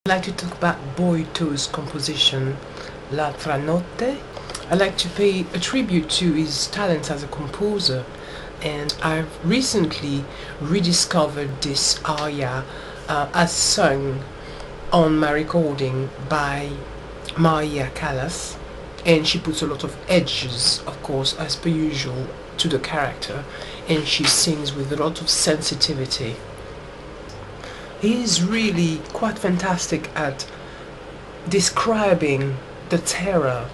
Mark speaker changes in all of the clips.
Speaker 1: I'd like to talk about Boito's composition, Notte. I'd like to pay a tribute to his talents as a composer, and I've recently rediscovered this aria as sung on my recording by Maria Callas, and she puts a lot of edges, of course, as per usual, to the character, and she sings with a lot of sensitivity. He is really quite fantastic at describing the terror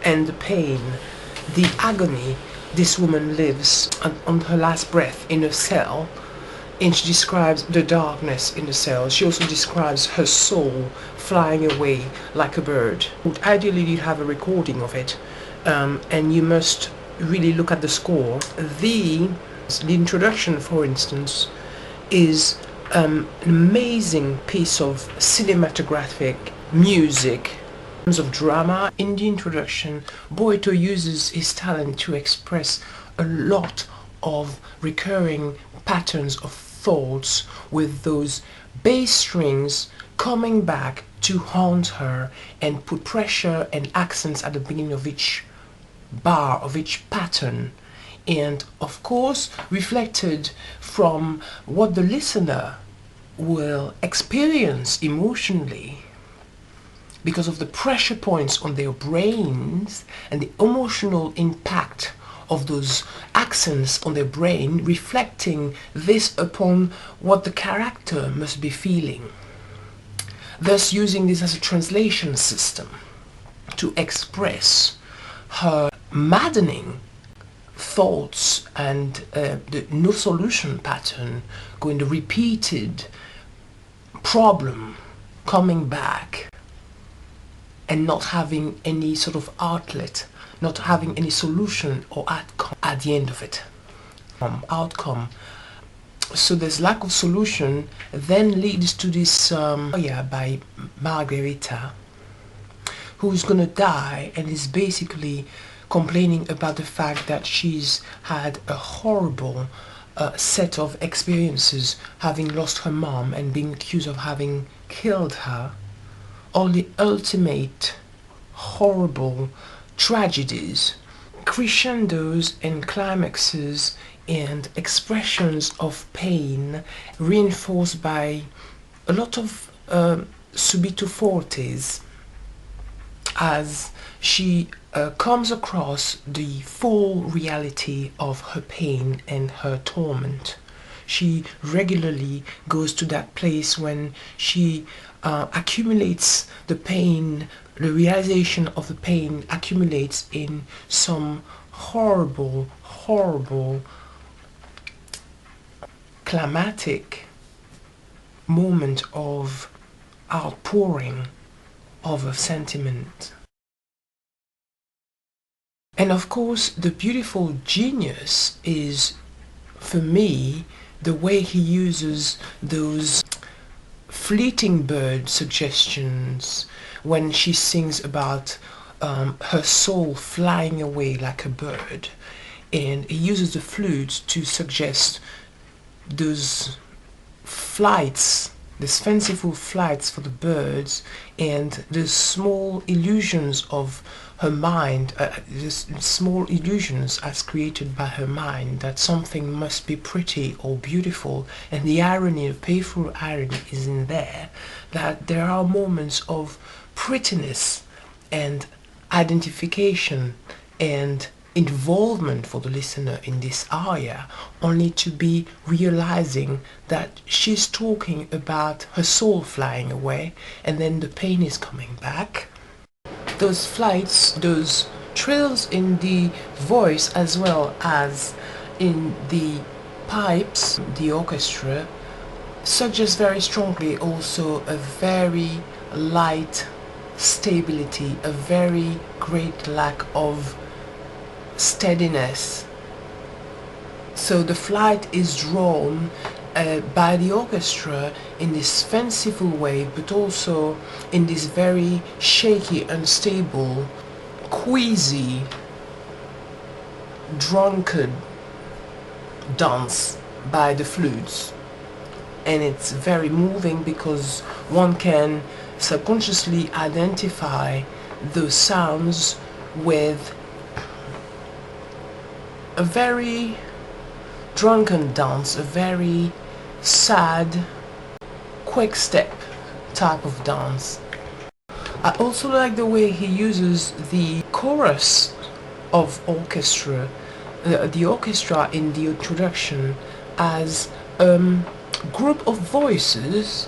Speaker 1: and the pain, the agony this woman lives on her last breath in a cell, and she describes the darkness in the cell. She also describes her soul flying away like a bird. Ideally you'd have a recording of it, and you must really look at the score. The introduction, for instance, is an amazing piece of cinematographic music. In terms of drama, in the introduction, Boito uses his talent to express a lot of recurring patterns of thoughts, with those bass strings coming back to haunt her and put pressure and accents at the beginning of each bar, of each pattern, and of course reflected from what the listener will experience emotionally because of the pressure points on their brains and the emotional impact of those accents on their brain, reflecting this upon what the character must be feeling, thus using this as a translation system to express her maddening thoughts and the no solution pattern, going the repeated problem coming back and not having any sort of outlet, not having any solution or outcome at the end of it. Outcome. So this lack of solution then leads to this by Margherita, who's gonna die and is basically complaining about the fact that she's had a horrible set of experiences, having lost her mom and being accused of having killed her. All the ultimate horrible tragedies, crescendos and climaxes and expressions of pain, reinforced by a lot of subito fortes, as she comes across the full reality of her pain and her torment. She regularly goes to that place when she accumulates the pain, the realization of the pain accumulates in some horrible, horrible, climatic moment of outpouring of a sentiment. And of course, the beautiful genius is, for me, the way he uses those fleeting bird suggestions when she sings about her soul flying away like a bird, and he uses the flute to suggest those flights, these fanciful flights for the birds, and the small illusions of her mind, these small illusions as created by her mind, that something must be pretty or beautiful. And the irony, the playful irony is in there, that there are moments of prettiness and identification and involvement for the listener in this aria, only to be realizing that she's talking about her soul flying away, and then the pain is coming back. Those flights, those trills in the voice as well as in the pipes, the orchestra, suggest very strongly also a very light stability, a very great lack of steadiness. So the flight is drawn by the orchestra in this fanciful way, but also in this very shaky, unstable, queasy, drunken dance by the flutes. and it's very moving because one can subconsciously identify those sounds with a very drunken dance, a very sad, quick step type of dance. I also like the way he uses the chorus of orchestra, the orchestra in the introduction, as a group of voices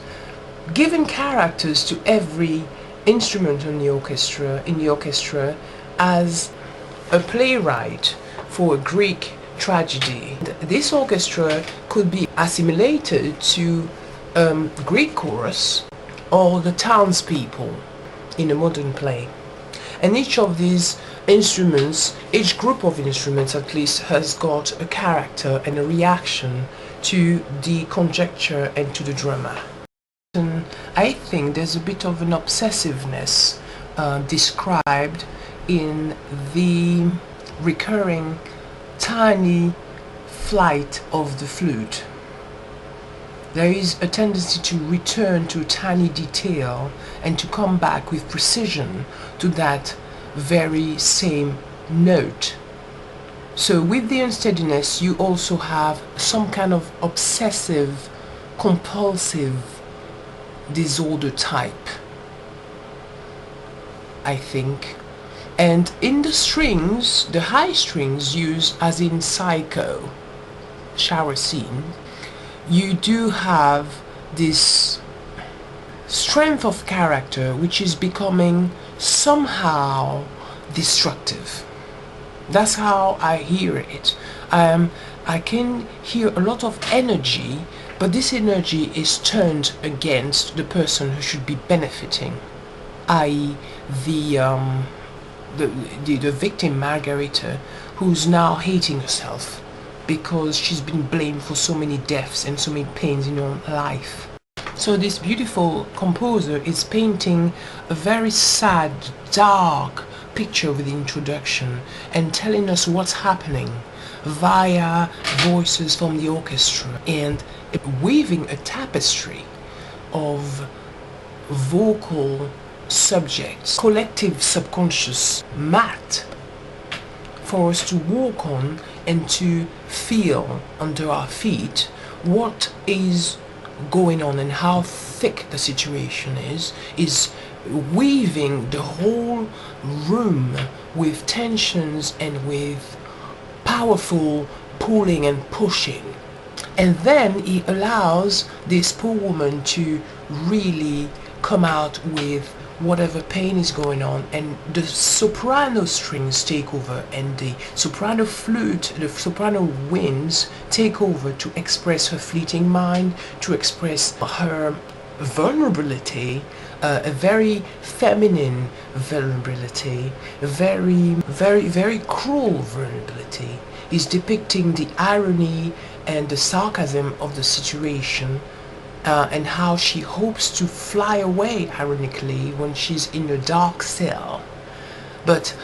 Speaker 1: giving characters to every instrument in the orchestra as a playwright for a Greek tragedy. This orchestra could be assimilated to Greek chorus or the townspeople in a modern play. And each of these instruments, each group of instruments at least, has got a character and a reaction to the conjecture and to the drama. And I think there's a bit of an obsessiveness described in the recurring tiny flight of the flute. There is a tendency to return to a tiny detail and to come back with precision to that very same note. So with the unsteadiness, you also have some kind of obsessive, compulsive disorder type, I think. And in the strings, the high strings used as in Psycho, shower scene, you do have this strength of character which is becoming somehow destructive. That's how I hear it. I can hear a lot of energy, but this energy is turned against the person who should be benefiting, i.e. the victim Margarita, who's now hating herself because she's been blamed for so many deaths and so many pains in her life. So this beautiful composer is painting a very sad, dark picture with the introduction and telling us what's happening via voices from the orchestra and weaving a tapestry of vocal subjects, collective subconscious mat for us to walk on and to feel under our feet what is going on and how thick the situation is weaving the whole room with tensions and with powerful pulling and pushing. And then he allows this poor woman to really come out with whatever pain is going on, and the soprano strings take over and the soprano flute, the soprano winds take over to express her fleeting mind, to express her vulnerability, a very feminine vulnerability, a very cruel vulnerability. Is depicting the irony and the sarcasm of the situation, and how she hopes to fly away, ironically, when she's in a dark cell, but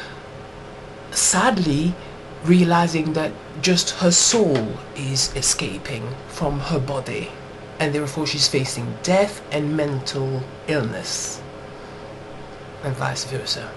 Speaker 1: sadly realizing that just her soul is escaping from her body, and therefore she's facing death and mental illness, and vice versa.